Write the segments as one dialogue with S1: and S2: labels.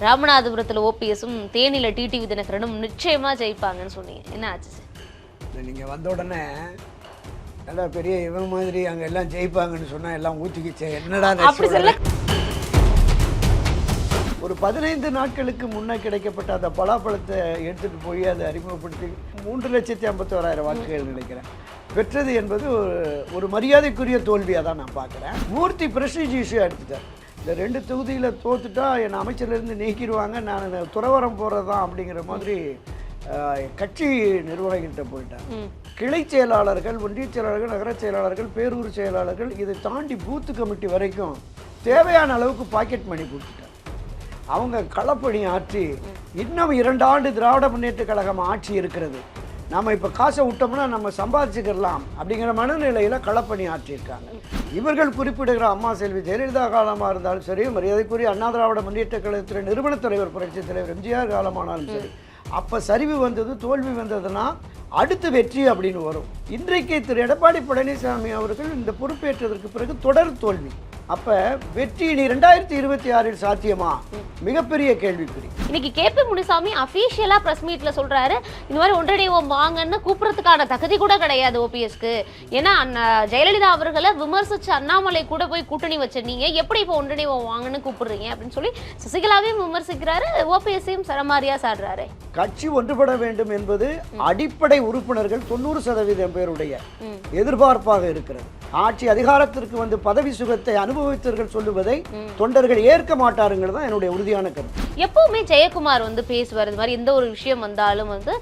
S1: ராமநாதபுரத்தில் ஓபிஎஸும் தேனியில் டிடிவி தினகரனும் நிச்சயமா ஜெயிப்பாங்கன்னு சொன்னீங்க, என்ன ஆச்சு சார்?
S2: நீங்கள் வந்த உடனே நல்லா பெரிய இவன் மாதிரி அங்கே எல்லாம் ஜெயிப்பாங்கன்னு சொன்னால் எல்லாம் ஊற்றிக்கிச்சேன். என்னடா
S1: அப்படி சொல்ல
S2: ஒரு 15 நாட்களுக்கு முன்னே கிடைக்கப்பட்ட அந்த பலாப்பழத்தை எடுத்துகிட்டு போய் அதை அறிமுகப்படுத்தி 3,51,000 வாக்குகள் நினைக்கிறேன் பெற்றது என்பது ஒரு மரியாதைக்குரிய தோல்வியாக தான் நான் பார்க்குறேன். மூர்த்தி பிரஸ்டீஜ் இஷ்யூ எடுத்துட்டேன். இந்த 2 தொகுதியில் தோத்துட்டா என்னை அமைச்சர்லேருந்து நீக்கிடுவாங்க, நான் துறவரம் போகிறது தான் அப்படிங்கிற மாதிரி கட்சி நிர்வாகிகிட்ட போயிட்டேன். கிளை செயலாளர்கள், ஒன்றிய செயலாளர்கள், நகர செயலாளர்கள், பேரூர் செயலாளர்கள், இதை தாண்டி பூத்து கமிட்டி வரைக்கும் தேவையான அளவுக்கு பாக்கெட் மணி கொடுத்துட்டாங்க. அவங்க களப்பணி ஆற்றி இன்னும் 2 ஆண்டு திராவிட முன்னேற்ற கழகம் ஆட்சி இருக்கிறது, நம்ம இப்போ காசை விட்டோம்னா நம்ம சம்பாதிச்சுக்கலாம் அப்படிங்கிற மனநிலையில் களப்பணி ஆற்றியிருக்காங்க. இவர்கள் குறிப்பிடுகிற அம்மா செல்வி ஜெயலலிதா காலமாக இருந்தாலும் சரி, மரியாதைக்குரிய அண்ணா திராவிட முன்னேற்ற கழகத்தின் நிறுவன தலைவர் புரட்சித் தலைவர் எம்ஜிஆர் காலமானாலும் சரி, அப்போ சரிவு வந்தது, தோல்வி வந்ததுன்னா அடுத்து வெற்றி அப்படின்னு வரும். இன்றைக்கு திரு எடப்பாடி பழனிசாமி அவர்கள் இந்த பொறுப்பேற்றதற்கு பிறகு தொடர் தோல்வி. அப்ப வெற்றி இனி 2026 சாத்தியமா? மிகப்பெரிய கேள்விக்குறி.
S1: இன்னைக்கு கேபி முனுசாமி அபிஷியலா பிரஸ் மீட்ல சொல்றாரு, இந்த மாதிரி ஒன்றிணைவோம் வாங்கன்னு கூப்பிடுறதுக்கான தகுதி கூட கிடையாது ஓபிஎஸ்க்கு. ஏன்னா ஜெயலலிதா அவர்களை விமர்சிச்சு அண்ணாமலை கூட போய் கூட்டணி வச்ச நீங்க எப்படி இப்போ ஒன்றிணைவோம் வாங்கன்னு கூப்பிடுறீங்க அப்படின்னு சொல்லி சசிகலாவையும் விமர்சிக்கிறாரு, ஓபிஎஸ்ஸையும் சரமாரியா சாடுறாரு.
S2: கட்சி ஒன்றுபட வேண்டும் என்பது அடிப்படை உறுப்பினர்கள் 90% பேருடைய எதிர்பார்ப்பாக இருக்கிறது. ஆட்சி அதிகாரத்திற்கு வந்து பதவி சுகத்தை அனுபவித்தவர்கள் சொல்லுவதை தொண்டர்கள் ஏற்க மாட்டாருங்கிறது தான் என்னுடைய உறுதியான கருத்து.
S1: எப்பவுமே ஜெயக்குமார் வந்து பேசுவார், இது மாதிரி எந்த ஒரு விஷயம் வந்தாலும் வந்து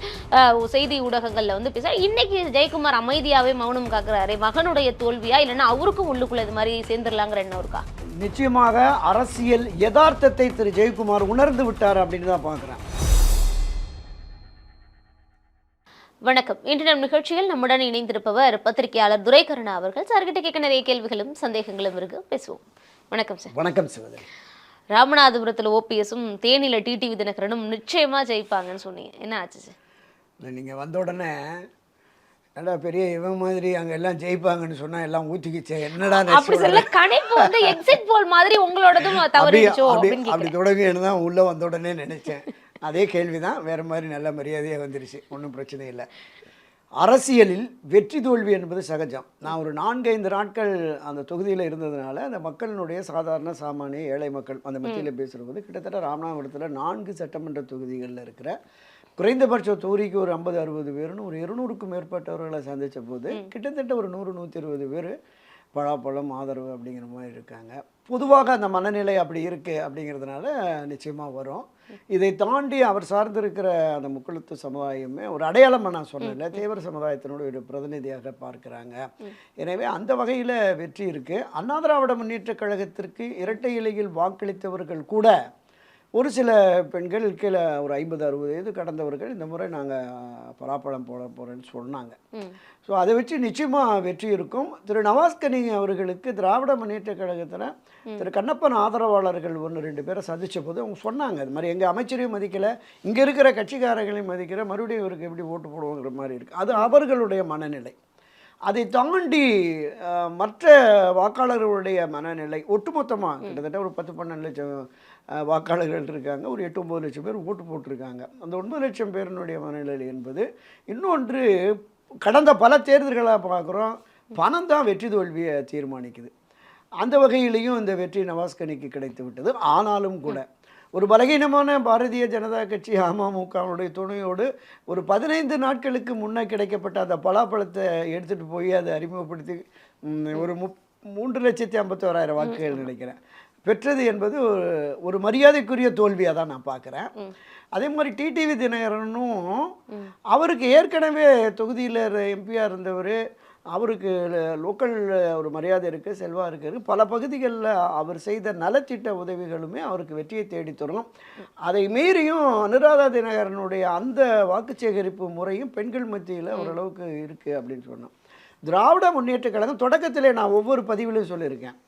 S1: செய்தி ஊடகங்கள்ல வந்து பேச. இன்னைக்கு ஜெயக்குமார் அமைதியாவே மௌனம் காக்குறாரு. மகனுடைய தோல்வியா இல்லைன்னா அவருக்கும் உள்ளுக்குள்ள இது மாதிரி சேர்ந்துடலாங்கிற எண்ணம் இருக்கா?
S2: நிச்சயமாக அரசியல் யதார்த்தத்தை திரு ஜெயக்குமார் உணர்ந்து விட்டார் அப்படின்னு தான் பார்க்கிறேன்.
S1: வணக்கம். இன்று நம் நிகழ்ச்சியில் நம்முடன் இணைந்திருப்பவர் பத்திரிகையாளர் துரைகருணா அவர்கள். சார்கிட்ட கேட்க நிறைய கேள்விகளும் சந்தேகங்களும் இருக்கு, பேசுவோம். வணக்கம் சார்.
S2: வணக்கம் சிவதரி.
S1: ராமநாதபுரத்தில் ஓபிஎஸும் தேனியில் டிடிவி தினகரனும் நிச்சயமா ஜெயிப்பாங்கன்னு சொன்னீங்க, என்ன ஆச்சு சார்?
S2: நீங்கள் வந்த உடனே நல்லா பெரிய இவன் மாதிரி அங்கே எல்லாம் ஜெயிப்பாங்கன்னு சொன்னால் எல்லாம் ஊற்றிக்கிச்சேன். என்னடா
S1: அப்படி சொல்ல கணிப்பு வந்து எக்ஸிட் போல் மாதிரி உங்களோடதும் தவறிச்சோ
S2: அப்படி தொடங்குன்னு தான் உள்ளே வந்த உடனே நினைச்சேன். அதே கேள்வி தான், வேறு மாதிரி நல்ல மரியாதையாக வந்துருச்சு, ஒன்றும் பிரச்சனை இல்லை. அரசியலில் வெற்றி தோல்வி என்பது சகஜம். நான் ஒரு 4-5 நாட்கள் அந்த தொகுதியில் இருந்ததுனால அந்த மக்களினுடைய சாதாரண சாமானிய ஏழை மக்கள் அந்த மத்தியில் பேசுகிறது கிட்டத்தட்ட ராமநாதபுரத்தில் 4 சட்டமன்ற தொகுதிகளில் இருக்கிற குறைந்தபட்ச தொகுதிக்கு ஒரு 50-60 பேருன்னு ஒரு 200க்கும் மேற்பட்டவர்களை சந்தித்த போது கிட்டத்தட்ட ஒரு 100-120 பேர் பலாப்பழம் ஆதரவு அப்படிங்கிற மாதிரி இருக்காங்க. பொதுவாக அந்த மனநிலை அப்படி இருக்குது அப்படிங்கிறதுனால நிச்சயமாக வரும். இதை தாண்டி அவர் சார்ந்திருக்கிற அந்த முக்குளத்து சமுதாயமே ஒரு அடையாளமாக நான் சொன்னேன்ல, தேவர் சமுதாயத்தினோட ஒரு பிரதிநிதியாக பார்க்குறாங்க. எனவே அந்த வகையில் வெற்றி இருக்குது. அண்ணா திராவிட முன்னேற்ற கழகத்திற்கு இரட்டை இலையில் வாக்களித்தவர்கள் கூட ஒரு சில பெண்கள் கீழே ஒரு 50-60 வயது கடந்தவர்கள் இந்த முறை நாங்கள் பலாப்பழம் போட போகிறேன்னு சொன்னாங்க. ஸோ அதை வச்சு நிச்சயமாக வெற்றி இருக்கும். திரு நவாஸ்கனி அவர்களுக்கு திராவிட முன்னேற்ற கழகத்தில் திரு கண்ணப்பன் ஆதரவாளர்கள் 1-2 பேரை சந்தித்த போது அவங்க சொன்னாங்க, அது மாதிரி எங்கள் அமைச்சரையும் மதிக்கலை, இங்கே இருக்கிற கட்சிக்காரர்களையும் மதிக்கிற, மறுபடியும் இவருக்கு எப்படி ஓட்டு போடுவோங்கிற மாதிரி இருக்குது. அது அவர்களுடைய மனநிலை. அதை தாண்டி மற்ற வாக்காளர்களுடைய மனநிலை ஒட்டுமொத்தமாக கிட்டத்தட்ட ஒரு 10-12 லட்சம் வாக்காளர்கள் இருக்காங்க, ஒரு 8-9 லட்சம் பேர் ஓட்டு போட்டிருக்காங்க. அந்த 9 லட்சம் பேரினுடைய மனநிலை என்பது இன்னொன்று, கடந்த பல தேர்தல்களாக பார்க்குறோம், பணம் தான் வெற்றி தோல்வியை தீர்மானிக்குது. அந்த வகையிலையும் இந்த வெற்றி நவாஸ்கனிக்கு கிடைத்து விட்டது. ஆனாலும் கூட ஒரு பலகீனமான பாரதிய ஜனதா கட்சி அமமுகவுடைய துணையோடு ஒரு 15 நாட்களுக்கு முன்னே கிடைக்கப்பட்ட அந்த பலாப்பழத்தை எடுத்துகிட்டு போய் அதை அறிமுகப்படுத்தி ஒரு 3,51,000 வாக்குகள் நினைக்கிறேன் பெற்றது என்பது ஒரு மரியாதைக்குரிய தோல்வியாக தான் நான் பார்க்குறேன். அதே மாதிரி டிடிவி தினகரனும் அவருக்கு ஏற்கனவே தொகுதியில் எம்பியாக இருந்தவர், அவருக்கு லோக்கல் ஒரு மரியாதை இருக்குது, செல்வா இருக்குது. பல பகுதிகளில் அவர் செய்த நலத்திட்ட உதவிகளுமே அவருக்கு வெற்றியை தேடித்தரும். அதை மீறியும் அனுராதா தினகரனுடைய அந்த வாக்கு சேகரிப்பு முறையும் பெண்கள் மத்தியில் ஓரளவுக்கு இருக்குது அப்படின்னு சொன்னோம். திராவிட முன்னேற்ற கழகம் தொடக்கத்திலே நான் ஒவ்வொரு பதிவிலையும் சொல்லியிருக்கேன்,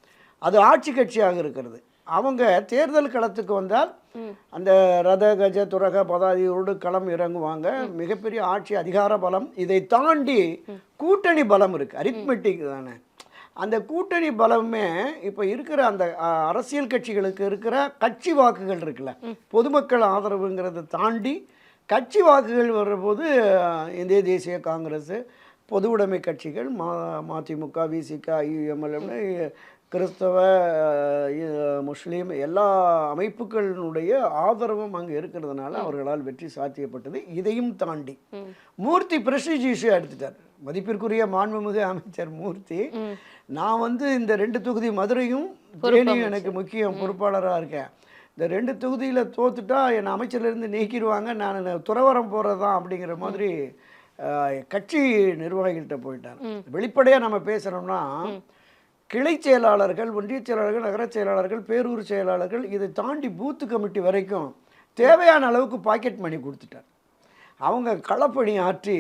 S2: அது ஆட்சி கட்சியாக இருக்கிறது. அவங்க தேர்தல் களத்துக்கு வந்தால் அந்த ரத கஜ துரக பதாதியோடு களம் இறங்குவாங்க. மிகப்பெரிய ஆட்சி அதிகார பலம், இதை தாண்டி கூட்டணி பலம் இருக்குது, அரித்மெட்டிக் தானே. அந்த கூட்டணி பலமே இப்போ இருக்கிற அந்த அரசியல் கட்சிகளுக்கு இருக்கிற கட்சி வாக்குகள் இருக்குல்ல, பொதுமக்கள் ஆதரவுங்கிறத தாண்டி கட்சி வாக்குகள் வர்றபோது இந்திய தேசிய காங்கிரஸ், பொது உடைமை கட்சிகள், மதிமுக, விசிக, ஐயுஎம்எல்னு கிறிஸ்தவ, முஸ்லீம் எல்லா அமைப்புகளினுடைய ஆதரவும் அங்கே இருக்கிறதுனால அவர்களால் வெற்றி சாத்தியப்பட்டது. இதையும் தாண்டி மூர்த்தி பிரஸ்டீஜ் இஷ்யூ எடுத்துட்டார். மதிப்பிற்குரிய மாண்புமிகு அமைச்சர் மூர்த்தி, நான் வந்து இந்த 2 தொகுதி மதுரையும் தேனியும் எனக்கு முக்கியம், பொறுப்பாளராக இருக்கேன், இந்த 2 தொகுதியில் தோத்துட்டா என்னை அமைச்சர்லேருந்து நீக்கிடுவாங்க, நான் துறவரம் போகிறது தான் அப்படிங்கிற மாதிரி கட்சி நிர்வாகிகள்கிட்ட போயிட்டார். வெளிப்படையாக நம்ம பேசுகிறோம்னா கிளை செயலாளர்கள், ஒன்றிய செயலாளர்கள், நகர செயலாளர்கள், பேரூர் செயலாளர்கள், இதை தாண்டி பூத்து கமிட்டி வரைக்கும் தேவையான அளவுக்கு பாக்கெட் மணி கொடுத்துட்டார். அவங்க களப்பணி ஆற்றி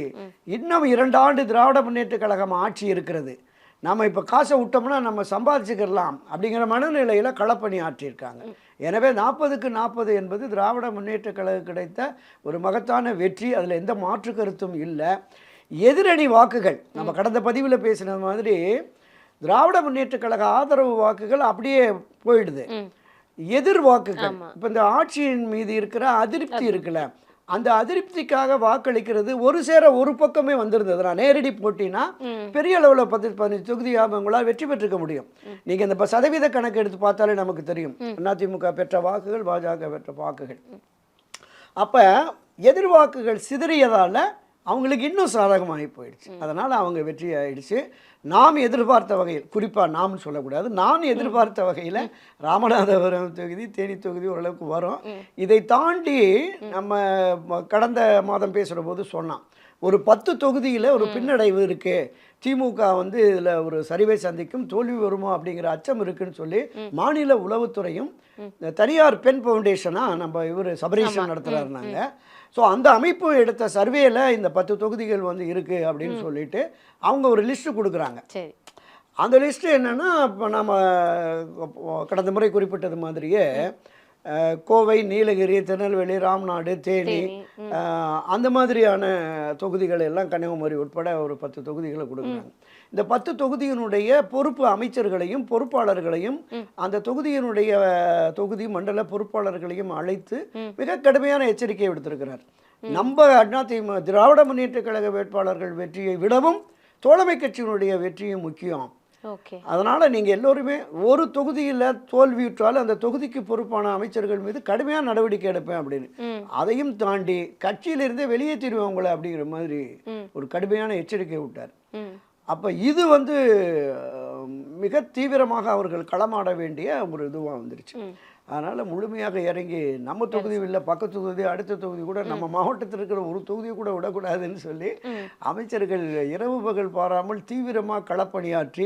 S2: இன்னும் 2 ஆண்டு திராவிட முன்னேற்ற கழகம் ஆட்சி இருக்கிறது, நம்ம இப்போ காசை விட்டோம்னா நம்ம சம்பாதிச்சுக்கலாம் அப்படிங்கிற மனநிலையில் களப்பணி ஆற்றியிருக்காங்க. எனவே 40க்கு 40 என்பது திராவிட முன்னேற்ற கழகம் கிடைத்த ஒரு மகத்தான வெற்றி, அதில் எந்த மாற்று கருத்தும் இல்லை. எதிரணி வாக்குகள் நம்ம கடந்த பதிவில் பேசின மாதிரி திராவிட முன்னேற்ற கழக ஆதரவு வாக்குகள் அப்படியே போயிடுது. எதிர் வாக்குகள் இப்போ இந்த ஆட்சியின் மீது இருக்கிற அதிருப்தி இருக்குல்ல, அந்த அதிருப்திக்காக வாக்களிக்கிறது ஒரு சேர ஒரு பக்கமே வந்திருந்தது. நான் நேரடி போட்டினா பெரிய அளவில் 10-15 தொகுதி உங்களால் வெற்றி பெற்றுக்க முடியும். நீங்கள் இந்த சதவீத கணக்கு எடுத்து பார்த்தாலே நமக்கு தெரியும் அதிமுக பெற்ற வாக்குகள், பாஜக பெற்ற வாக்குகள். அப்போ எதிர் வாக்குகள் சிதறியதால் அவங்களுக்கு இன்னும் சாதகமாகி போயிடுச்சு. அதனால் அவங்க வெற்றி ஆயிடுச்சு. நாம் எதிர்பார்த்த வகையில், குறிப்பாக நாம் சொல்லக்கூடாது, நான் எதிர்பார்த்த வகையில் ராமநாதபுரம் தொகுதி, தேனி தொகுதி ஓரளவுக்கு வரும். இதை தாண்டி நம்ம கடந்த மாதம் பேசுகிற போது சொன்னான், ஒரு 10 தொகுதியில் ஒரு பின்னடைவு இருக்குது, திமுக வந்து இதில் ஒரு சரிவை சந்திக்கும், தோல்வி வருமோ அப்படிங்கிற அச்சம் இருக்குன்னு சொல்லி மாநில உளவுத்துறையும் தனியார் பெண் ஃபவுண்டேஷனாக நம்ம இவர் சபரீஷன் நடத்துகிறாரு. நாங்கள் ஸோ அந்த அமைப்பு எடுத்த சர்வேயில் இந்த 10 தொகுதிகள் வந்து இருக்குது அப்படின்னு சொல்லிட்டு அவங்க ஒரு லிஸ்ட்டு கொடுக்குறாங்க. அந்த லிஸ்ட்டு என்னென்னா, இப்போ நம்ம கடந்த முறை குறிப்பிட்டது மாதிரியே கோவை, நீலகிரி, திருநெல்வேலி, ராம்நாடு, தேனி அந்த மாதிரியான தொகுதிகள் எல்லாம், கன்னியாகுமரி உட்பட ஒரு 10 தொகுதிகளை கொடுக்குறாங்க. இந்த 10 தொகுதியினுடைய பொறுப்பு அமைச்சர்களையும் பொறுப்பாளர்களையும் அந்த தொகுதியினுடைய தொகுதி மண்டல பொறுப்பாளர்களையும் அழைத்து மிக கடுமையான எச்சரிக்கையை விடுத்திருக்கிறார். நம்ம அதிமுக திராவிட முன்னேற்ற கழக வேட்பாளர்கள் வெற்றியை விடவும் தோழமை கட்சியினுடைய வெற்றியும் முக்கியம். அதனால் நீங்கள் எல்லோருமே ஒரு தொகுதியில் தோல்வியுற்றாலும் அந்த தொகுதிக்கு பொறுப்பான அமைச்சர்கள் மீது கடுமையான நடவடிக்கை எடுப்பேன் அப்படின்னு, அதையும் தாண்டி கட்சியிலிருந்தே வெளியேற்றிடுவேன் உங்களை அப்படிங்கிற மாதிரி ஒரு கடுமையான எச்சரிக்கை விட்டார். அப்போ இது வந்து மிக தீவிரமாக அவர்கள் களமாட வேண்டிய ஒரு இதுவாக வந்துருச்சு. அதனால் முழுமையாக இறங்கி நம்ம தொகுதி இல்லை, பக்கத்து தொகுதி, அடுத்த தொகுதி கூட நம்ம மாவட்டத்தில் இருக்கிற ஒரு தொகுதியை கூட விடக்கூடாதுன்னு சொல்லி அமைச்சர்கள் இரவு பகல் பாராமல் தீவிரமாக களப்பணியாற்றி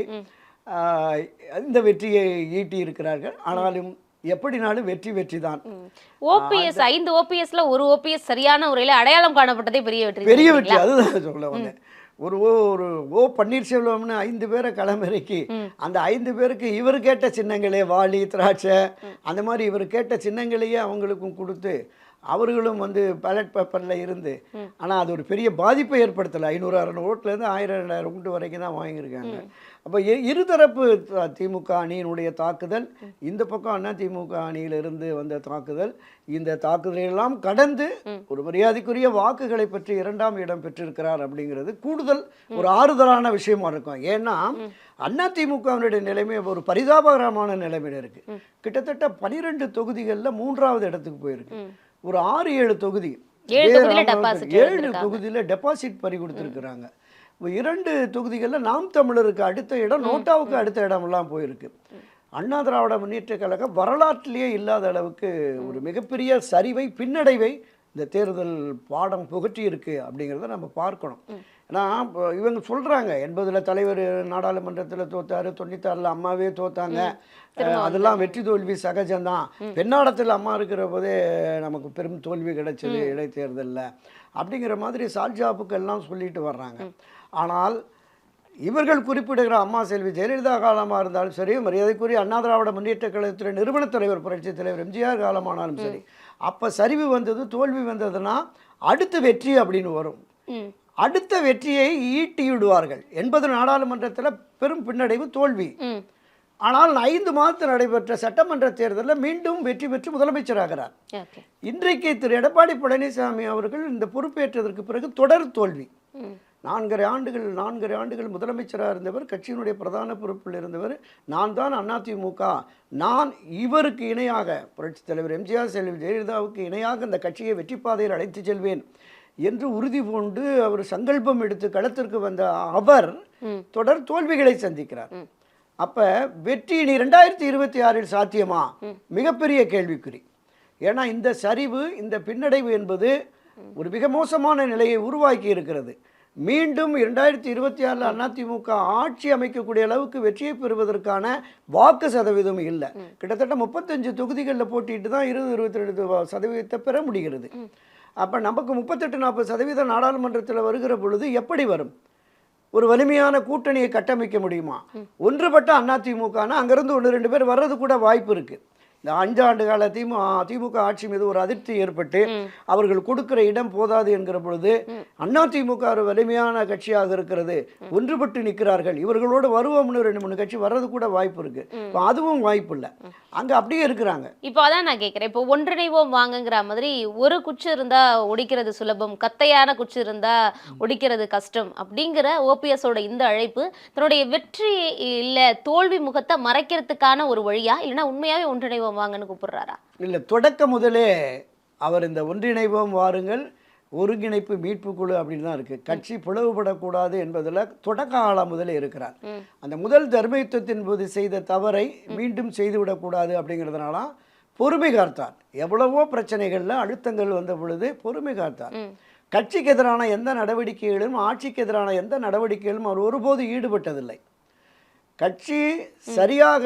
S2: இந்த வெற்றியை ஈட்டி இருக்கிறார்கள். ஆனாலும் எப்படினாலும் வெற்றி தான்.
S1: ஓபிஎஸ் 5 ஓபிஎஸ்ல ஒரு ஓபிஎஸ் சரியான முறையில் அடையாளம் காணப்பட்டதே பெரிய வெற்றி.
S2: அதுதான் சொல்ல வந்தேன். ஒரு ஓ பன்னீர்செல்வம்னு 5 பேரை களமிறக்கி அந்த 5 பேருக்கு இவர் கேட்ட சின்னங்களே, வாளி, திராட்சை, அந்த மாதிரி இவர் கேட்ட சின்னங்களையே அவங்களுக்கும் கொடுத்து அவர்களும் வந்து பேலட் பேப்பரில் இருந்து, ஆனால் அது ஒரு பெரிய பாதிப்பை ஏற்படுத்தலை. 500-600 ஓட்டுலேருந்து 1000-2000 ஓட்டு வரைக்கும் தான் வாங்கியிருக்காங்க. அப்போ இருதரப்பு திமுக அணியினுடைய தாக்குதல், இந்த பக்கம் அதிமுக அணியிலிருந்து வந்த தாக்குதல், இந்த தாக்குதலெல்லாம் கடந்து ஒரு மரியாதைக்குரிய வாக்குகளை பற்றி 2ஆம் இடம் பெற்றிருக்கிறார் அப்படிங்கிறது கூடுதல் ஒரு ஆறுதலான விஷயமா இருக்கும். ஏன்னா அதிமுகவினுடைய நிலைமை ஒரு பரிதாபகரமான நிலைமையில் இருக்குது. கிட்டத்தட்ட 12 தொகுதிகளில் 3ஆவது இடத்துக்கு போயிருக்கு. ஒரு 6-7 தொகுதி 7 தொகுதியில் டெபாசிட் பறி கொடுத்துருக்குறாங்க. 2 தொகுதிகளில் நாம் தமிழருக்கு அடுத்த இடம், நோட்டாவுக்கு அடுத்த இடமெல்லாம் போயிருக்கு. அண்ணா திராவிட முன்னேற்ற கழகம் வரலாற்றிலேயே இல்லாத அளவுக்கு ஒரு மிகப்பெரிய சரிவை, பின்னடைவை இந்த தேர்தல் பாடம் புகட்டி இருக்கு அப்படிங்கிறத நம்ம பார்க்கணும். ஏன்னா இவங்க சொல்கிறாங்க 80ல் தலைவர் நாடாளுமன்றத்தில் தோத்தார், 96ல் அம்மாவே தோத்தாங்க, அதெல்லாம் வெற்றி தோல்வி சகஜம்தான், பெண்ணாடத்தில் அம்மா இருக்கிற போதே நமக்கு பெரும் தோல்வி கிடைச்சது இடைத்தேர்தலில் அப்படிங்கிற மாதிரி சால்ஜாப்புக்கெல்லாம் சொல்லிட்டு வர்றாங்க. ஆனால் இவர்கள் குறிப்பிடுகிற அம்மா செல்வி ஜெயலலிதா காலமாக இருந்தாலும் சரி, மரியாதைக்குரிய அண்ணா திராவிட முன்னேற்ற கழகத்துறை நிறுவனத் தலைவர் புரட்சித் தலைவர் எம்ஜிஆர் காலமானாலும் சரி, அப்போ சரிவு வந்தது, தோல்வி வந்ததுன்னா அடுத்த வெற்றி அப்படின்னு வரும். அடுத்த வெற்றியை ஈட்டி விடுவார்கள். 80 நாடாளுமன்றத்தில் பெரும் பின்னடைவு, தோல்வி.
S1: ம்.
S2: ஆனால் 5 மாதத்தில் நடைபெற்ற சட்டமன்ற தேர்தலில் மீண்டும் வெற்றி பெற்று முதலமைச்சராகிறார்.
S1: ஓகே.
S2: இன்றைக்கு திரு எடப்பாடி பழனிசாமி அவர்கள் இந்த பொறுப்பேற்றதற்கு பிறகு தொடர் தோல்வி.
S1: ம்.
S2: 4 ஆண்டுகள் முதலமைச்சராக இருந்தவர், கட்சியினுடைய பிரதான பொறுப்பில் இருந்தவர். நான் தான் அதிமுக, நான் இவருக்கு இணையாக, புரட்சித் தலைவர் எம்ஜிஆர், செல்வி ஜெயலலிதாவுக்கு இணையாக இந்த கட்சியை வெற்றி பாதையில் அழைத்து செல்வேன் என்று உறுதி பூண்டு அவர் சங்கல்பம் எடுத்து களத்திற்கு வந்த அவர் தொடர் தோல்விகளை சந்திக்கிறார். அப்போ வெற்றி இனி 2026 சாத்தியமா? மிகப்பெரிய கேள்விக்குறி. ஏன்னா இந்த சரிவு, இந்த பின்னடைவு என்பது ஒரு மிக மோசமான நிலையை உருவாக்கி இருக்கிறது. மீண்டும் 2026 அதிமுக ஆட்சி அமைக்கக்கூடிய அளவுக்கு வெற்றியை பெறுவதற்கான வாக்கு சதவீதம் இல்லை. கிட்டத்தட்ட 35 தொகுதிகளில் போட்டிட்டு தான் 20-22% பெற முடிகிறது. அப்போ நமக்கு 38-40% நாடாளுமன்றத்தில் வருகிற பொழுது எப்படி வரும்? ஒரு வலிமையான கூட்டணியை கட்டமைக்க முடியுமா? ஒன்றுபட்ட அதிமுகனா அங்கேருந்து 1-2 பேர் வர்றது கூட வாய்ப்பு இருக்குது. இந்த 5 ஆண்டு கால திமுக ஆட்சி மீது ஒரு அதிருப்தி ஏற்பட்டு அவர்கள் கொடுக்கிற இடம் போதாது என்கிற பொழுது அதிமுக ஒரு வலிமையான கட்சியாக இருக்கிறது, ஒன்றுபட்டு நிற்கிறார்கள், இவர்களோடு வருவோம்னு 2-3 கட்சி வர்றது கூட வாய்ப்பு இருக்கு. இப்போ அதுவும் வாய்ப்பு இல்லை, அங்கே அப்படியே இருக்கிறாங்க.
S1: இப்போ அதான் நான் கேட்குறேன், இப்போ ஒன்றிணைவோம் வாங்குங்கிற மாதிரி ஒரு குச்சி இருந்தா ஒடிக்கிறது சுலபம், கத்தையான குச்சி இருந்தா ஒடிக்கிறது கஷ்டம் அப்படிங்கிற ஓபிஎஸோட இந்த அழைப்பு தன்னுடைய வெற்றி இல்லை தோல்வி முகத்தை மறைக்கிறதுக்கான ஒரு வழியா, இல்லைன்னா உண்மையாவே ஒன்றிணைவோம் வாங்கன்னு கூப்பிடுறாரா?
S2: இல்லை, தொடக்க முதலே அவர் இந்த ஒன்றிணைவோம் வாருங்கள், ஒருங்கிணைப்பு மீட்பு குழு அப்படின்னு தான் இருக்குது. கட்சி பிளவுபடக்கூடாது என்பதில் தொடக்க காலம் முதலே இருக்கிறார். அந்த முதல் தர்மயுத்தத்தின் போது செய்த தவறை மீண்டும் செய்துவிடக்கூடாது அப்படிங்கிறதுனால பொறுமை காத்தார். எவ்வளவோ பிரச்சனைகளில் அழுத்தங்கள் வந்த பொழுது பொறுமை காத்தார். கட்சிக்கு எதிரான எந்த நடவடிக்கைகளும், ஆட்சிக்கு எதிரான எந்த நடவடிக்கைகளும் அவர் ஒருபோது ஈடுபட்டதில்லை. கட்சி சரியாக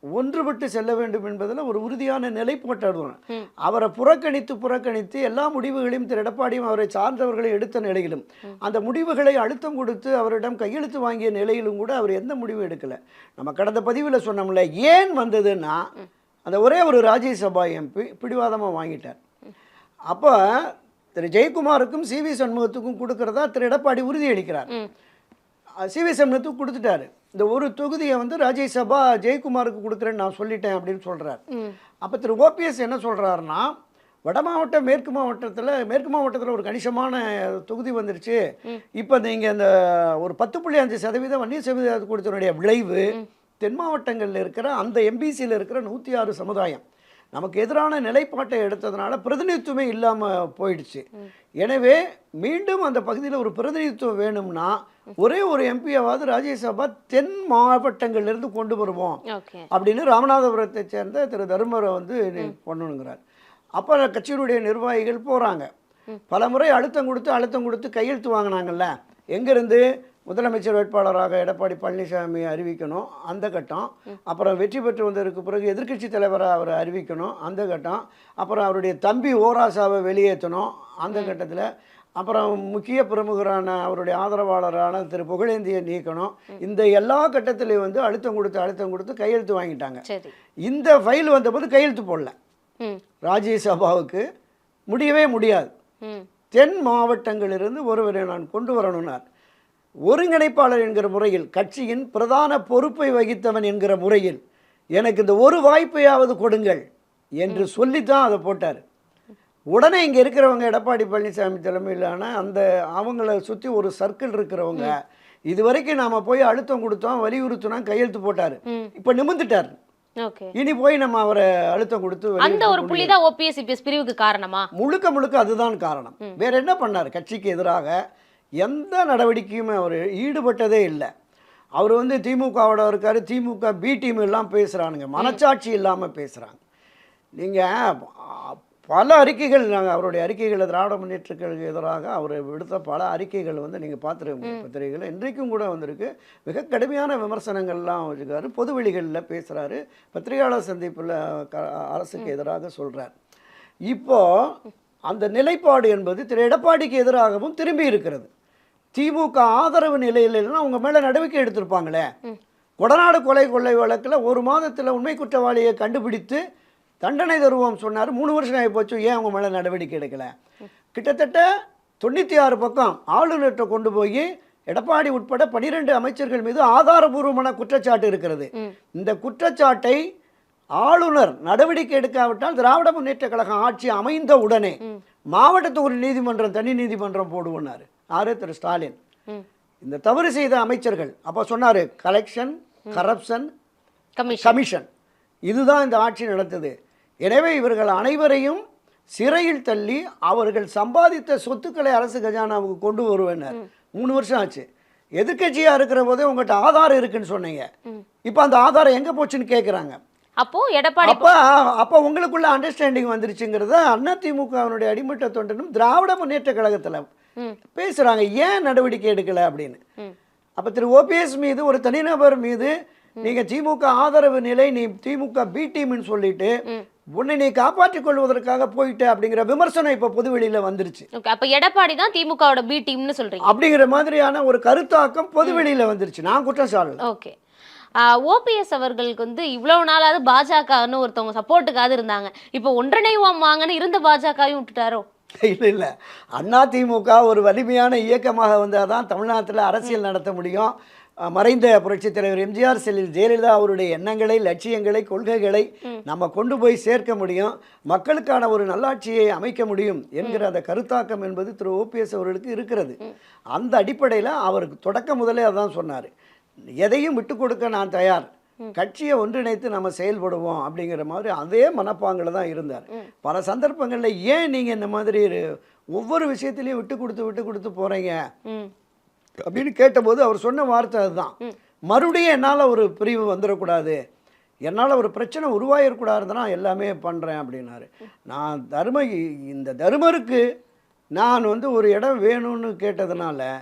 S2: ஒன்றுபட்டு செல்ல வேண்டும் என்பதில் ஒரு உறுதியான நிலைப்பாட்டவர். அவரை புறக்கணித்து எல்லா முடிவுகளையும் திரு எடப்பாடியும் அவரை சார்ந்தவர்களை எடுத்த நிலையிலும், அந்த முடிவுகளை அழுத்தம் கொடுத்து அவரிடம் கையெழுத்து வாங்கிய நிலையிலும் கூட அவர் எந்த முடிவும் எடுக்கலை. நம்ம கடந்த பதிவில் சொன்னோம்ல, ஏன் வந்ததுன்னா அந்த ஒரே ஒரு ராஜ்யசபா எம்பி பிடிவாதமாக வாங்கிட்டார். அப்போ திரு ஜெயக்குமாருக்கும் CV சண்முகத்துக்கும் கொடுக்கறதா திரு எடப்பாடி உறுதியளிக்கிறார். CV சண்முகத்துக்கு கொடுத்துட்டாரு. இந்த ஒரு தொகுதியை வந்து ராஜ்யசபா ஜெயக்குமாருக்கு கொடுக்குறேன்னு நான் சொல்லிட்டேன் அப்படின்னு சொல்கிறார். அப்போ திரு OPS என்ன சொல்கிறாருன்னா, வட மாவட்டம் மேற்கு மாவட்டத்தில் ஒரு கணிசமான தொகுதி வந்துருச்சு, இப்போ நீங்கள் இந்த ஒரு 10.5% வன்னியர் சமுதாயத்துக்கு கொடுத்தனுடைய விளைவு தென் மாவட்டங்களில் இருக்கிற அந்த MBCயில் இருக்கிற 106 சமுதாயம் நமக்கு எதிரான நிலைப்பாட்டை எடுத்ததுனால பிரதிநிதித்துவமே இல்லாமல் போயிடுச்சு. எனவே மீண்டும் அந்த பகுதியில் ஒரு பிரதிநிதித்துவம் வேணும்னா ஒரே ஒரு எம்பியாவது ராஜ்யசபா தென் மாவட்டங்கள்லேருந்து கொண்டு வருவோம் அப்படின்னு ராமநாதபுரத்தை சேர்ந்த திரு தர்மரை வந்து பண்ணணுங்கிறார். அப்போ கட்சியினுடைய நிர்வாகிகள் போகிறாங்க, பல முறை அழுத்தம் கொடுத்து கையெழுத்து வாங்கினாங்கல்ல. எங்கேருந்து? முதலமைச்சர் வேட்பாளராக எடப்பாடி பழனிசாமி அறிவிக்கணும், அந்த கட்டம். அப்புறம் வெற்றி பெற்று வந்ததற்கு பிறகு எதிர்க்கட்சி தலைவராக அவரை அறிவிக்கணும், அந்த கட்டம். அப்புறம் அவருடைய தம்பி ஓராசாவை வெளியேற்றணும், அந்த கட்டத்தில். அப்புறம் முக்கிய பிரமுகரான அவருடைய ஆதரவாளரான திரு புகழேந்தியை நீக்கணும். இந்த எல்லா கட்டத்திலையும் வந்து அழுத்தம் கொடுத்து கையெழுத்து வாங்கிட்டாங்க. இந்த ஃபைல் வந்தபோது கையெழுத்து போடல. ராஜ்யசபாவுக்கு முடியவே முடியாது. தென் மாவட்டங்களிலிருந்து ஒருவரை நான் கொண்டு வரணும்னார். ஒருங்கிணைப்பாளர் என்கிற முறையில், கட்சியின் பிரதான பொறுப்பை வகித்தவன் என்கிற முறையில் எனக்கு இந்த ஒரு வாய்ப்பையாவது கொடுங்கள் என்று சொல்லித்தான் அதை போட்டார். உடனே இங்கே இருக்கிறவங்க எடப்பாடி பழனிசாமி தலைமையிலான அந்த அவங்கள சுற்றி ஒரு சர்க்கிள் இருக்கிறவங்க, இது வரைக்கும் நாம் போய் அழுத்தம் கொடுத்தோம், வலியுறுத்தினோம், கையெழுத்து போட்டார், இப்போ நிமிர்ந்துட்டார். இனி போய் நம்ம அவரை அழுத்தம் கொடுத்து
S1: அந்த ஒரு புள்ளிதான் OPS EPS பிரிவுக்கு காரணமா?
S2: முழுக்க அதுதான் காரணம். வேற என்ன பண்ணார்? கட்சிக்கு எதிராக எந்த நடவடிக்கையுமே அவர் ஈடுபட்டதே இல்லை. அவர் வந்து திமுகவோட இருக்கார், திமுக B டீம் எல்லாம் பேசுகிறானுங்க, மனச்சாட்சி இல்லாமல் பேசுகிறாங்க. நீங்கள் பல அறிக்கைகள், நாங்கள் அவருடைய அறிக்கைகளை திராவிட முன்னேற்றங்களுக்கு எதிராக அவர் விடுத்த பல அறிக்கைகள் வந்து நீங்கள் பார்த்துருங்க பத்திரிகைகள், இன்றைக்கும் கூட வந்திருக்கு. மிக கடுமையான விமர்சனங்கள்லாம் வச்சுக்காரு, பொதுவெளிகளில் பேசுகிறாரு, பத்திரிகையாளர் சந்திப்பில் அரசுக்கு எதிராக சொல்கிறார். இப்போது அந்த நிலைப்பாடு என்பது திரு எடப்பாடிக்கு எதிராகவும் திரும்பி இருக்கிறது. திமுக ஆதரவு நிலையில்னா அவங்க மேலே நடவடிக்கை எடுத்திருப்பாங்களே. கொடநாடு கொள்ளை வழக்கில் 1 மாதத்தில் உண்மை குற்றவாளியை கண்டுபிடித்து தண்டனை தருவோம் சொன்னார். 3 வருஷம் ஆகி போச்சு, ஏன் அவங்க மேலே நடவடிக்கை எடுக்கலை? கிட்டத்தட்ட 96 பக்கம் ஆளுநர்கிட்ட கொண்டு போய் எடப்பாடி உட்பட 12 அமைச்சர்கள் மீது ஆதாரபூர்வமான குற்றச்சாட்டு இருக்கிறது. இந்த குற்றச்சாட்டை ஆளுநர் நடவடிக்கை எடுக்காவிட்டால் திராவிட முன்னேற்ற கழகம் ஆட்சி அமைந்த உடனே மாவட்டத்து ஒரு நீதிமன்றம், தனி நீதிமன்றம் போடுவோன்னாரு யாரு? திரு ஸ்டாலின். இந்த தவறு செய்த அமைச்சர்கள் அப்போ சொன்னார் கலெக்ஷன் கரப்ஷன் கமிஷன், இதுதான் இந்த ஆட்சி நடந்தது. எனவே இவர்கள் அனைவரையும் சிறையில் தள்ளி அவர்கள் சம்பாதித்த சொத்துக்களை அரசு கஜானாவுக்கு கொண்டு வருவேன்னார். 3 வருஷம் ஆச்சு. எதிர்க்கட்சியாக இருக்கிற போதே உங்கள்கிட்ட ஆதாரம் இருக்குன்னு சொன்னீங்க. இப்போ அந்த ஆதாரம் எங்கே போச்சுன்னு கேட்குறாங்க.
S1: அப்போ எடப்பாடி
S2: அப்போ உங்களுக்குள்ள அண்டர்ஸ்டாண்டிங் வந்துருச்சுங்கிறத அதிமுகவினுடைய அடிமட்ட தொண்டனும் திராவிட முன்னேற்ற கழகத்தில் பேசுகிறாங்க. ஏன் நடவடிக்கை எடுக்கலை அப்படின்னு. அப்போ திரு ஓபிஎஸ் மீது ஒரு தனிநபர் மீது நீங்கள் திமுக ஆதரவு நிலை, நீ திமுக பி டீம்னு சொல்லிட்டு உன்னை நீ காப்பாற்றிக் கொள்வதற்காக போயிட்ட அப்படிங்கிற விமர்சனம் இப்போ பொதுவெளியில் வந்துருச்சு.
S1: அப்போ எடப்பாடி தான் திமுகவோட பி டீம்னு சொல்றீங்க
S2: அப்படிங்கிற மாதிரியான ஒரு கருத்தாக்கம் பொதுவெளியில் வந்துருச்சு. நான் குற்றம் சாடல.
S1: ஓகே. ஓபிஎஸ் அவர்களுக்கு வந்து இவ்வளவு நாளாவது பாஜகன்னு ஒருத்தவங்க சப்போர்ட்டுக்காவது இருந்தாங்க. இப்போ ஒன்றிணைவோம் வாங்கன்னு இருந்த பாஜகவும் விட்டுட்டாரோ?
S2: இல்லை இல்லை, அதிமுக ஒரு வலிமையான இயக்கமாக வந்தால் தான் தமிழ்நாட்டில் அரசியல் நடத்த முடியும். மறைந்த புரட்சித் தலைவர் எம்ஜிஆர் செல்லில் ஜெயலலிதா அவருடைய எண்ணங்களை, லட்சியங்களை, கொள்கைகளை நம்ம கொண்டு போய் சேர்க்க முடியும், மக்களுக்கான ஒரு நல்லாட்சியை அமைக்க முடியும் என்கிற அந்த கருத்தாக்கம் என்பது திரு ஓபிஎஸ் அவர்களுக்கு இருக்கிறது. அந்த அடிப்படையில் அவருக்கு தொடக்க முதலே அதான் சொன்னார், எதையும் விட்டு கொடுக்க நான் தயார், கட்சியை ஒன்றிணைத்து நம்ம செயல்படுவோம் அப்படிங்கிற மாதிரி அதே மனப்பாங்கில் தான் இருந்தார். பல சந்தர்ப்பங்களில் ஏன் நீங்கள் இந்த மாதிரி ஒவ்வொரு விஷயத்திலையும் விட்டு கொடுத்து போகிறீங்க அப்படின்னு கேட்டபோது அவர் சொன்ன வார்த்தை அதுதான், மறுபடியும் என்னால் ஒரு பிரிவு வந்துடக்கூடாது, என்னால் ஒரு பிரச்சனை உருவாகிடக்கூடாதுன்னா எல்லாமே பண்ணுறேன் அப்படின்னாரு. நான் இந்த தர்மருக்கு நான் வந்து ஒரு இடம் வேணும்னு கேட்டதுனால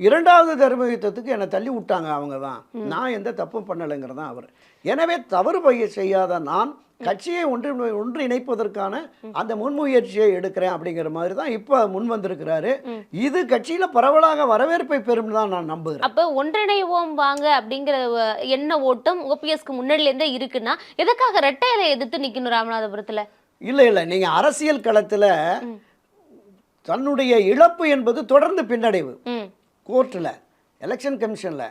S2: 2வது தர்ம யுத்தத்துக்கு என்னை தள்ளி விட்டாங்க அவங்க தான், நான் எந்த தப்பும் பண்ணலைங்கிறதான் அவர். எனவே தவறு செய்யாத நான் கட்சியை ஒன்றிணைப்பதற்கான அந்த முன்முயற்சியை எடுக்கிறேன் அப்படிங்கிற மாதிரி தான் இப்போ முன் வந்திருக்கிறாரு. இது கட்சியில் பரவலாக வரவேற்பை பெறும் தான் நான் நம்புகிறேன்.
S1: அப்போ ஒன்றிணைவோம் வாங்க அப்படிங்கிற எண்ண ஓட்டம் ஓபிஎஸ்க்கு முன்னாடிலேருந்தே இருக்குன்னா எதுக்காக ரெட்டையில எதிர்த்து நிற்கணும் ராமநாதபுரத்தில்?
S2: இல்லை இல்லை, நீங்கள் அரசியல் களத்தில் தன்னுடைய இழப்பு என்பது தொடர்ந்து பின்னடைவு, கோர்ட்டில், எலெக்ஷன் கமிஷனில்,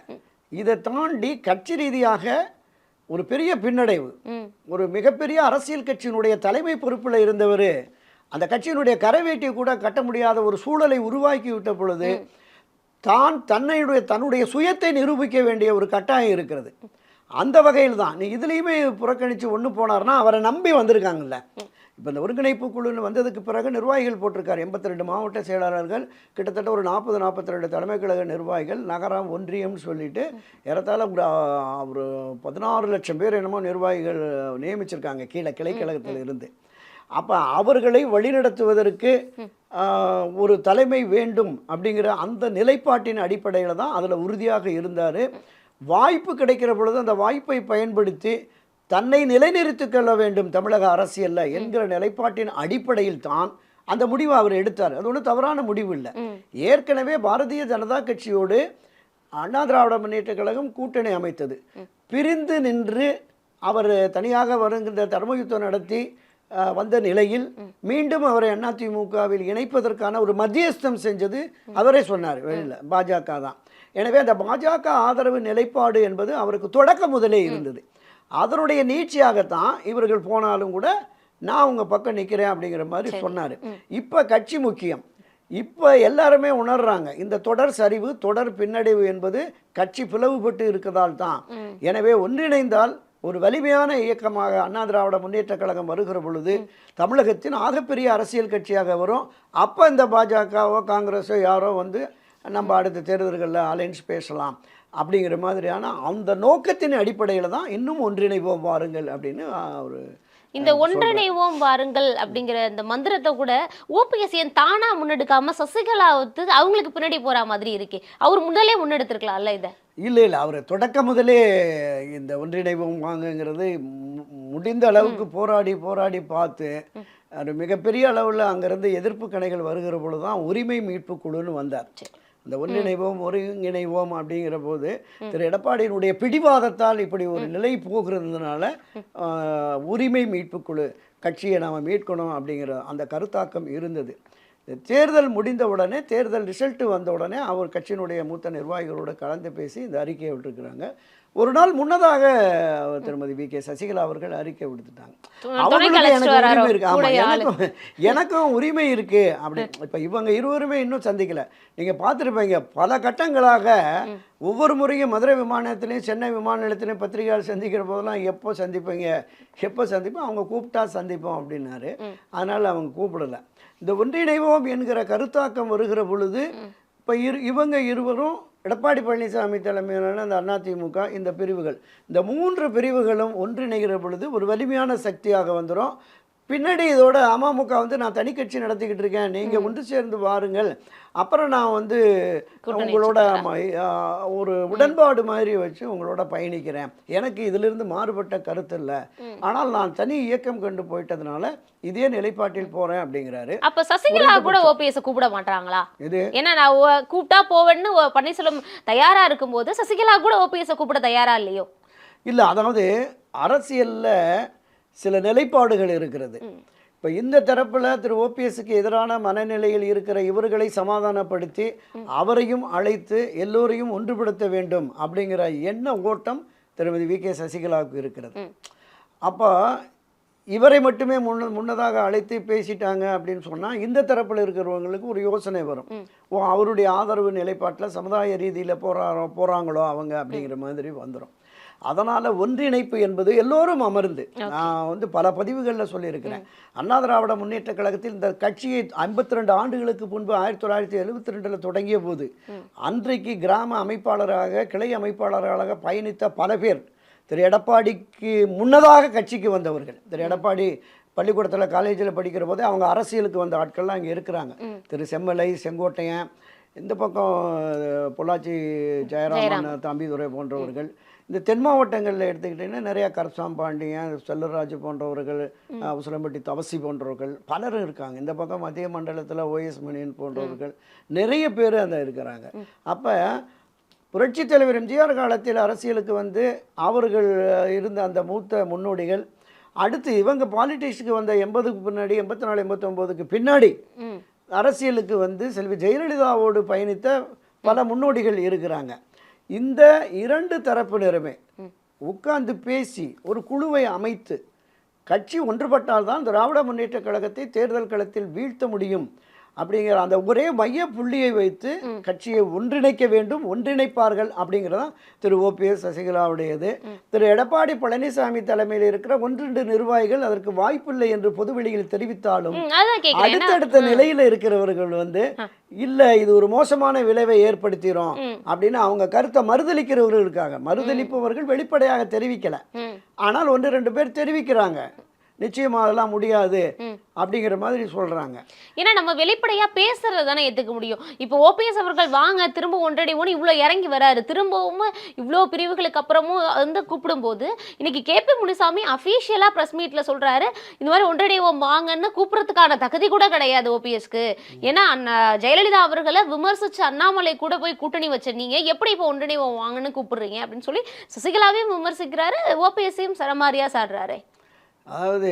S2: இதை தாண்டி கட்சி ரீதியாக ஒரு பெரிய பின்னடைவு, ஒரு மிகப்பெரிய அரசியல் கட்சியினுடைய தலைமை பொறுப்பில் இருந்தவர் அந்த கட்சியினுடைய கரைவேட்டியை கூட கட்ட முடியாத ஒரு சூழலை உருவாக்கி விட்ட பொழுது தன்னுடைய சுயத்தை நிரூபிக்க வேண்டிய ஒரு கட்டாயம் இருக்கிறது. அந்த வகையில் தான் நீ இதுலேயுமே புறக்கணித்து ஒன்று போனார்னா அவரை நம்பி வந்திருக்காங்கல்ல. இப்போ இந்த ஒருங்கிணைப்பு குழுன்னு வந்ததுக்கு பிறகு நிர்வாகிகள் போட்டிருக்கார், 82 மாவட்ட செயலாளர்கள், கிட்டத்தட்ட ஒரு 40-42 தலைமை கழக நிர்வாகிகள், நகரம், ஒன்றியம்னு சொல்லிட்டு ஏறத்தாழ ஒரு 16 லட்சம் பேர் என்னமோ நிர்வாகிகள் நியமிச்சிருக்காங்க கீழே கிளைக்கழகத்தில் இருந்து. அப்போ அவர்களை வழிநடத்துவதற்கு ஒரு தலைமை வேண்டும் அப்படிங்கிற அந்த நிலைப்பாட்டின் அடிப்படையில் தான் அதில் உறுதியாக இருந்தார். வாய்ப்பு கிடைக்கிற பொழுது அந்த வாய்ப்பை பயன்படுத்தி தன்னை நிலைநிறுத்திக் கொள்ள வேண்டும் தமிழக அரசியலில் என்கிற நிலைப்பாட்டின் அடிப்படையில் தான் அந்த முடிவை அவர் எடுத்தார். அது ஒன்றும் தவறான முடிவு இல்லை. ஏற்கனவே பாரதிய ஜனதா கட்சியோடு அண்ணா திராவிட முன்னேற்ற கழகம் கூட்டணி அமைத்தது. பிரிந்து நின்று அவர் தனியாக வருகின்ற தர்மயுத்தம் நடத்தி வந்த நிலையில் மீண்டும் அவரை அதிமுகவில் இணைப்பதற்கான ஒரு மத்தியஸ்தம் செஞ்சது அவரே சொன்னார், வெளியில் பாஜக தான். எனவே அந்த பாஜக ஆதரவு நிலைப்பாடு என்பது அவருக்கு தொடக்க முதலே இருந்தது. அதனுடைய நீட்சியாகத்தான் இவர்கள் போனாலும் கூட நான் உங்கள் பக்கம் நிற்கிறேன் அப்படிங்கிற மாதிரி சொன்னார். இப்போ கட்சி முக்கியம். இப்போ எல்லாருமே உணர்றாங்க இந்த தொடர் சரிவு, தொடர் பின்னடைவு என்பது கட்சி பிளவுபட்டு இருக்கதால் தான். எனவே ஒன்றிணைந்தால் ஒரு வலிமையான இயக்கமாக அண்ணா திராவிட முன்னேற்ற கழகம் வருகிற பொழுது தமிழகத்தின் ஆகப்பெரிய அரசியல் கட்சியாக வரும். அப்போ இந்த பாஜகவோ காங்கிரஸோ யாரோ வந்து நம்ம அடுத்த தேர்தல்களில் அலைன்ஸ் பேசலாம் அப்படிங்கிற மாதிரியான அந்த நோக்கத்தின் அடிப்படையில் தான் இன்னும் ஒன்றிணைவோம் வாருங்கள் அப்படின்னு ஒரு
S1: இந்த ஒன்றிணைவோம் வாருங்கள் அப்படிங்கிற இந்த மந்திரத்தை கூட ஓபிஎஸ் ஏன் தானா முன்னெடுக்காம சசிகலாவுக்கு அவங்களுக்கு பின்னாடி போற மாதிரி இருக்கு. அவர் முதலே முன்னெடுத்திருக்கலாம்ல இதை?
S2: இல்லை இல்லை, அவர் தொடக்க முதலே இந்த ஒன்றிணைவோம் வாங்குங்கிறது முடிந்த அளவுக்கு போராடி பார்த்து அது மிகப்பெரிய அளவில் அங்கேருந்து எதிர்ப்பு கணைகள் வருகிற பொழுது தான் உரிமை மீட்பு குழுன்னு வந்தார். இந்த ஒருங்கிணைவோம் அப்படிங்கிற போது திரு எடப்பாடியினுடைய பிடிவாதத்தால் இப்படி ஒரு நிலை போகிறதுனால உரிமை மீட்பு குழு கட்சியை நாம் மீட்கணும் அப்படிங்கிற அந்த கருத்தாக்கம் இருந்தது. தேர்தல் முடிந்த உடனே, தேர்தல் ரிசல்ட் வந்த உடனே அவர் கட்சியினுடைய மூத்த நிர்வாகிகளோடு கலந்து பேசி இந்த அறிக்கையை விட்டுருக்குறாங்க. ஒரு நாள் முன்னதாக திருமதி வி.கே. சசிகலா அவர்கள் அறிக்கை விடுத்துட்டாங்க. அவங்களுக்கு எனக்கு உரிமை இருக்கு. ஆமாம், எனக்கும் உரிமை இருக்கு அப்படி. இப்போ இவங்க இருவருமே இன்னும் சந்திக்கல. நீங்கள் பார்த்துருப்பீங்க, பல கட்டங்களாக ஒவ்வொரு முறையும் மதுரை விமான நிலையத்திலையும் சென்னை விமான நிலையத்திலையும் பத்திரிகையாளர் சந்திக்கிற போதெல்லாம் எப்போ சந்திப்போம், அவங்க கூப்பிட்டா சந்திப்போம் அப்படின்னாரு. அதனால் அவங்க கூப்பிடலை. இந்த ஒன்றிணைவோம் என்கிற கருத்தாக்கம் வருகிற பொழுது இப்போ இவங்க இருவரும் எடப்பாடி பழனிசாமி தலைமையிலான அந்த அதிமுக, இந்த பிரிவுகள், இந்த 3 பிரிவுகளும் ஒன்றிணைகிற பொழுது ஒரு வலிமையான சக்தியாக வந்துடும். பின்னாடி இதோட அமமுக வந்து நான் தனி கட்சி நடத்திக்கிட்டு இருக்கேன், நீங்கள் ஒன்று சேர்ந்து வாருங்கள், அப்புறம் நான் வந்து உங்களோட ஒரு உடன்பாடு மாதிரி வச்சு உங்களோட பயணிக்கிறேன், எனக்கு இதிலிருந்து மாறுபட்ட கருத்து இல்லை, ஆனால் நான் தனி இயக்கம் கண்டு போயிட்டதுனால இதே நிலைப்பாட்டில் போறேன் அப்படிங்கிறாரு.
S1: அப்ப சசிகலா கூட ஓபிஎஸ் கூப்பிட மாட்டாங்களா?
S2: இது
S1: ஏன்னா நான் கூப்பிட்டா போவேன்னு பன்னீர்செல்வம் தயாரா இருக்கும்போது சசிகலா கூட ஓபிஎஸ் கூப்பிட தயாரா இல்லையோ?
S2: இல்லை, அதாவது அரசியலில் சில நிலைப்பாடுகள் இருக்கிறது. இப்போ இந்த தரப்பில் திரு ஓபிஎஸ்க்கு எதிரான மனநிலையில் இருக்கிற இவர்களை சமாதானப்படுத்தி அவரையும் அழைத்து எல்லோரையும் ஒன்றுபடுத்த வேண்டும் அப்படிங்கிற எண்ண ஓட்டம் திருமதி வி.கே. சசிகலாவுக்கு இருக்கிறது. அப்போ இவரை மட்டுமே முன்னதாக அழைத்து பேசிட்டாங்க அப்படின்னு சொன்னால் இந்த தரப்பில் இருக்கிறவங்களுக்கு ஒரு யோசனை வரும். அவருடைய ஆதரவு நிலைப்பாட்டில் சமுதாய ரீதியில் போகிறாங்களோ அவங்க அப்படிங்கிற மாதிரி வந்துடும். அதனால் ஒன்றிணைப்பு என்பது எல்லோரும் அமர்ந்து, நான் வந்து பல பதிவுகளில் சொல்லியிருக்கிறேன், அண்ணா திராவிட முன்னேற்ற கழகத்தில் இந்த கட்சியை 52 ஆண்டுகளுக்கு முன்பு 1972 தொடங்கிய போது அன்றைக்கு கிராம அமைப்பாளராக, கிளை அமைப்பாளர்களாக பயணித்த பல பேர், திரு எடப்பாடிக்கு முன்னதாக கட்சிக்கு வந்தவர்கள். திரு எடப்பாடி பள்ளிக்கூடத்தில் காலேஜில் படிக்கிற போதே அவங்க அரசியலுக்கு வந்த ஆட்கள்லாம் அங்கே இருக்கிறாங்க. திரு செம்மலை, செங்கோட்டையன், இந்த பக்கம் பொள்ளாச்சி ஜெயராமன், தம்பிதுரை போன்றவர்கள். இந்த தென் மாவட்டங்களில் எடுத்துக்கிட்டிங்கன்னா நிறையா கரசாம் பாண்டியன், செல்லராஜு போன்றவர்கள், உசிலம்பட்டி தவசி போன்றவர்கள் பலரும் இருக்காங்க. இந்த பக்கம் மத்திய மண்டலத்தில் ஓஎஸ் மணியன் போன்றவர்கள் நிறைய பேர் அந்த இருக்கிறாங்க. அப்போ புரட்சி தலைவர் எம்ஜிஆர் காலத்தில் அரசியலுக்கு வந்து அவர்கள் இருந்த அந்த மூத்த முன்னோடிகள், அடுத்து இவங்க பாலிடிக்ஸுக்கு வந்த 80க்கு பின்னாடி, 84 89க்கு பின்னாடி அரசியலுக்கு வந்து செல்வி ஜெயலலிதாவோடு பயணித்த பல முன்னோடிகள் இருக்கிறாங்க. இந்த 2 தரப்பினருமே உட்கார்ந்து பேசி ஒரு குழுவை அமைத்து கட்சி ஒன்றுபட்டால்தான் திராவிட முன்னேற்ற கழகத்தை தேர்தல் களத்தில் வீழ்த்த முடியும் அப்படிங்கிற அந்த ஒரே மைய புள்ளியை வைத்து கட்சியை ஒன்றிணைக்க வேண்டும், ஒன்றிணைப்பார்கள் அப்படிங்கிறதான் திரு ஓபிஎஸ் சசிகலாவுடையது. திரு எடப்பாடி பழனிசாமி தலைமையில் இருக்கிற 1-2 நிர்வாகிகள் அதற்கு வாய்ப்பில்லை என்று பொதுவெளியில் தெரிவித்தாலும் அடுத்தடுத்த நிலையில் இருக்கிறவர்கள் வந்து இல்லை, இது ஒரு மோசமான விளைவை ஏற்படுத்திடும் அப்படின்னு அவங்க கருத்தை மறுதளிக்கிறவர்கள் இருக்காங்க. மறுதளிப்பவர்கள் வெளிப்படையாக தெரிவிக்கல, ஆனால் 1-2 பேர் தெரிவிக்கிறாங்க, நிச்சயமா அதெல்லாம் முடியாது அப்படிங்கிற மாதிரி சொல்றாங்க.
S1: ஏன்னா நம்ம வெளிப்படையா பேசுறது தானே ஏத்துக்க முடியும். இப்போ ஓபிஎஸ் அவர்கள் வாங்க திரும்ப ஒன்றடைவோன்னு இவ்வளோ இறங்கி வராரு, திரும்பவும் இவ்வளோ பிரிவுகளுக்கு அப்புறமும் வந்து கூப்பிடும்போது இன்னைக்கு கேபி முனுசாமி அஃபீஷியலா பிரஸ் மீட்ல சொல்றாரு, இந்த மாதிரி ஒன்றடைவோம் வாங்கன்னு கூப்பிடுறதுக்கான தகுதி கூட கிடையாது ஓபிஎஸ்க்கு. ஏன்னா ஜெயலலிதா அவர்களை விமர்சிச்சு அண்ணாமலை கூட போய் கூட்டணி வச்ச நீங்க எப்படி இப்போ ஒன்றடைவோம் வாங்கன்னு கூப்பிடுறீங்க அப்படின்னு சொல்லி சசிகலாவையும் விமர்சிக்கிறாரு, ஓபிஎஸ்ஸையும் சரமாரியா சாடுறாரு.
S2: அதாவது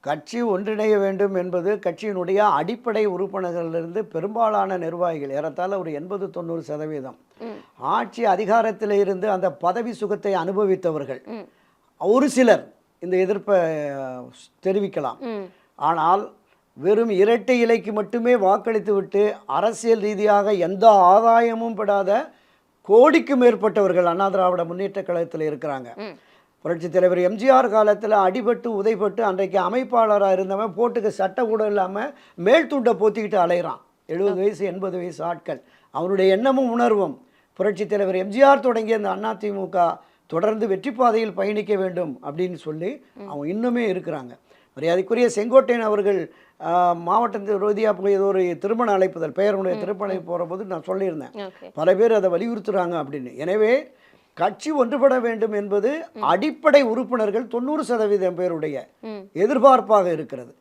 S2: கட்சி ஒன்றிணைய வேண்டும் என்பது கட்சியினுடைய அடிப்படை உறுப்பினர்களிலிருந்து பெரும்பாலான நிர்வாகிகள், ஏறத்தாழ ஒரு 80-90% ஆட்சி அதிகாரத்தில் இருந்து அந்த பதவி சுகத்தை அனுபவித்தவர்கள், ஒரு சிலர் இந்த எதிர்ப்பை தெரிவிக்கலாம். ஆனால் வெறும் இரட்டை இலைக்கு மட்டுமே வாக்களித்து விட்டு அரசியல் ரீதியாக எந்த ஆதாயமும் பெறாத கோடிக்கு மேற்பட்டவர்கள் அண்ணா திராவிட முன்னேற்ற கழகத்தில் இருக்கிறாங்க. புரட்சி தலைவர் எம்ஜிஆர் காலத்தில் அடிபட்டு உதைப்பட்டு அன்றைக்கு அமைப்பாளராக இருந்தவன் போட்டுக்கு சட்டை கூட இல்லாமல் மேல் துண்டை போத்திக்கிட்டு அலைகிறான். 70 வயசு 80 வயசு ஆட்கள். அவனுடைய எண்ணமும் உணர்வும் புரட்சி தலைவர் எம்ஜிஆர் தொடங்கிய அந்த அதிமுக தொடர்ந்து வெற்றி பாதையில் பயணிக்க வேண்டும் அப்படின்னு சொல்லி அவங்க இன்னுமே இருக்கிறாங்க. மரியாதைக்குரிய செங்கோட்டையன் அவர்கள் மாவட்டத்தில் ரோதியாக போய் ஏதோ ஒரு திருமண அழைப்புதல், பெயருடைய திருமண அழைப்பு போகிற போது நான் சொல்லியிருந்தேன், பல பேர் அதை வலியுறுத்துகிறாங்க அப்படின்னு. எனவே கட்சி ஒன்றுபட வேண்டும் என்பது அடிப்படை உறுப்பினர்கள் 90% பேருடைய எதிர்பார்ப்பாக இருக்கிறது.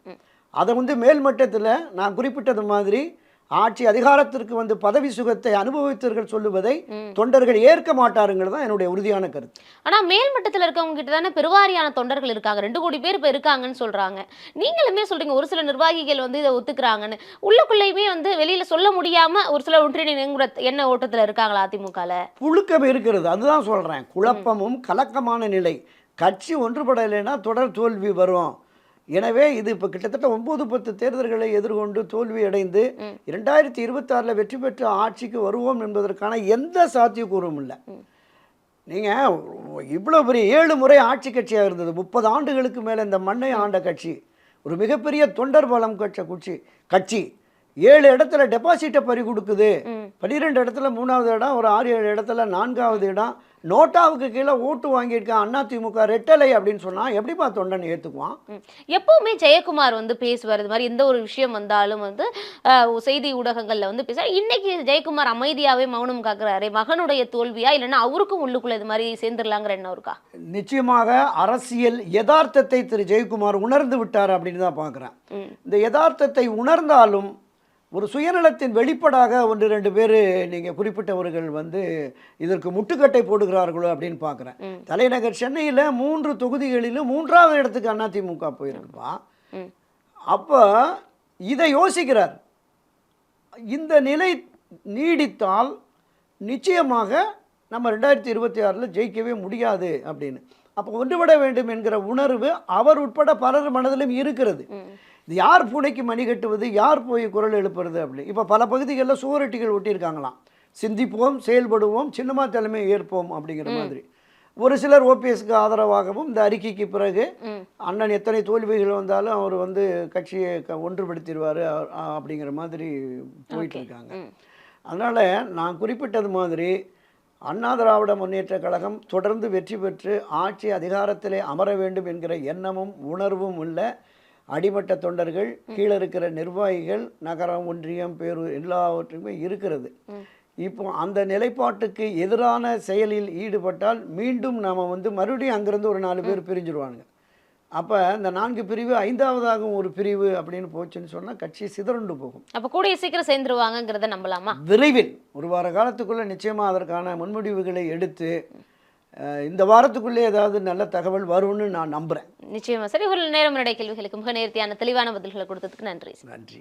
S2: அதை வந்து மேல்மட்டத்தில் நான் குறிப்பிட்டது மாதிரி ஆட்சி அதிகாரத்திற்கு வந்து பதவி சுகத்தை அனுபவித்தவர்கள் சொல்லுவதை தொண்டர்கள் ஏற்க மாட்டாருங்கிறது தான் என்னுடைய உறுதியான கருத்து.
S1: ஆனா மேல் மட்டத்துல இருக்கவங்க கிட்ட தானே பெருவாரியான தொண்டர்கள் இருக்காங்க. 2 கோடி பேர் இப்ப இருக்காங்கன்னு சொல்றாங்க. நீங்களுமே சொல்றீங்க ஒரு சில நிர்வாகிகள் வந்து இதை ஒத்துக்கிறாங்கன்னு. உள்ளுக்குள்ளேயுமே வந்து வெளியில சொல்ல முடியாம ஒரு சில ஒன்றிணைங்கிற எண்ண ஓட்டத்துல இருக்காங்களா அதிமுகல?
S2: புழுக்கம் இருக்கிறது, அதுதான் சொல்றேன். குழப்பமும் கலக்கமான நிலை. கட்சி ஒன்றுபடலைன்னா தொடர் தோல்வி வரும். எனவே இது இப்போ கிட்டத்தட்ட 9-10 தேர்தல்களை எதிர்கொண்டு தோல்வி அடைந்து 2026 வெற்றி பெற்று ஆட்சிக்கு வருவோம் என்பதற்கான எந்த சாத்தியக்கூறும் இல்லை. நீங்கள் இவ்வளோ பெரிய 7 முறை ஆட்சி கட்சியாக இருந்தது, 30 ஆண்டுகளுக்கு மேலே இந்த மண்ணை ஆண்ட கட்சி, ஒரு மிகப்பெரிய தொண்டர் பலம் கட்சி 7 இடத்துல டெபாசிட்டை பறி கொடுக்குது, 12 இடத்துல 3வது இடம், ஒரு 6-7 இடத்துல 4வது இடம், நோட்டாவுக்கு கீழே ஓட்டு வாங்கியிருக்கான் அதிமுக ரெட்டலை அப்படின்னு சொன்னா எப்படிப்பா தொண்டன் ஏத்துக்குவான்?
S1: எப்பவுமே ஜெயக்குமார் வந்து பேசுவார், இது மாதிரி எந்த ஒரு விஷயம் வந்தாலும் வந்து செய்தி ஊடகங்கள்ல வந்து பேசுவார். இன்னைக்கு ஜெயக்குமார் அமைதியாவே மௌனம் காக்குறாரு. மகனுடைய தோல்வியா இல்லைன்னா அவருக்கும் உள்ளுக்குள்ள இது மாதிரி சேர்ந்துடலாங்கிற எண்ணம் இருக்கா?
S2: நிச்சயமாக அரசியல் யதார்த்தத்தை திரு ஜெயக்குமார் உணர்ந்து விட்டார் அப்படின்னு தான் பார்க்குறேன். இந்த யதார்த்தத்தை உணர்ந்தாலும் ஒரு சுயநலத்தின் வெளிப்பாடாக 1-2 பேர் நீங்கள் குறிப்பிட்டவர்கள் வந்து இதற்கு முட்டுக்கட்டை போடுகிறார்களோ அப்படின்னு பார்க்குறேன். தலைநகர் சென்னையில் 3 தொகுதிகளிலும் 3வது இடத்துக்கு அதிமுக போயிருக்குப்பா. அப்போ இதை யோசிக்கிறார். இந்த நிலை நீடித்தால் நிச்சயமாக நம்ம 2026 ஜெயிக்கவே முடியாது அப்படின்னு. அப்போ ஒன்றுபட வேண்டும் என்கிற உணர்வு அவர் உட்பட பலர் மனதிலும் இருக்கிறது. இது யார் பூனைக்கு மணி கட்டுவது, யார் போய் குரல் எழுப்புறது அப்படி. இப்போ பல பகுதிகளில் சுவரொட்டிகள் ஒட்டியிருக்காங்களாம், சிந்திப்போம், செயல்படுவோம், சின்னமா தலைமை ஏற்போம் அப்படிங்கிற மாதிரி. ஒரு சிலர் ஓபிஎஸ்க்கு ஆதரவாகவும் இந்த அறிக்கைக்கு பிறகு அண்ணன் எத்தனை தோல்விகள் வந்தாலும் அவர் வந்து கட்சியை ஒன்றுபடுத்திடுவார் அப்படிங்கிற மாதிரி போயிட்டு இருக்காங்க. அதனால் நான் குறிப்பிட்டது மாதிரி அண்ணா திராவிட முன்னேற்ற கழகம் தொடர்ந்து வெற்றி பெற்று ஆட்சி அதிகாரத்திலே அமர வேண்டும் என்கிற எண்ணமும் உணர்வும் உள்ள அடிமட்ட தொண்டர்கள், கீழே இருக்கிற நிர்வாகிகள், நகரம், ஒன்றியம், பேரூர் எல்லாவற்றுமே இருக்கிறது. இப்போ அந்த நிலைப்பாட்டுக்கு எதிரான செயலில் ஈடுபட்டால் மீண்டும் நாம் வந்து மறுபடியும் அங்கேருந்து ஒரு 4 பேர் பிரிஞ்சிருவானுங்க. அப்போ இந்த 4 பிரிவு 5வதாகவும் ஒரு பிரிவு அப்படின்னு போச்சுன்னு சொன்னால் கட்சி சிதறண்டு போகும்.
S1: அப்போ கூடிய சீக்கிரம் சேர்ந்துருவாங்கிறத நம்பலாமா?
S2: விரைவில் ஒரு வார காலத்துக்குள்ளே நிச்சயமாக அதற்கான முன்முடிவுகளை எடுத்து இந்த வாரத்துக்குள்ளே ஏதாவது நல்ல தகவல் வரும்னு நான் நம்புகிறேன்.
S1: நிச்சயமா. சரி, ஒரு நேரம் கேள்விகளுக்கு மிக நேர்த்தியான தெளிவான பதில்களை கொடுத்ததுக்கு நன்றி.
S2: நன்றி.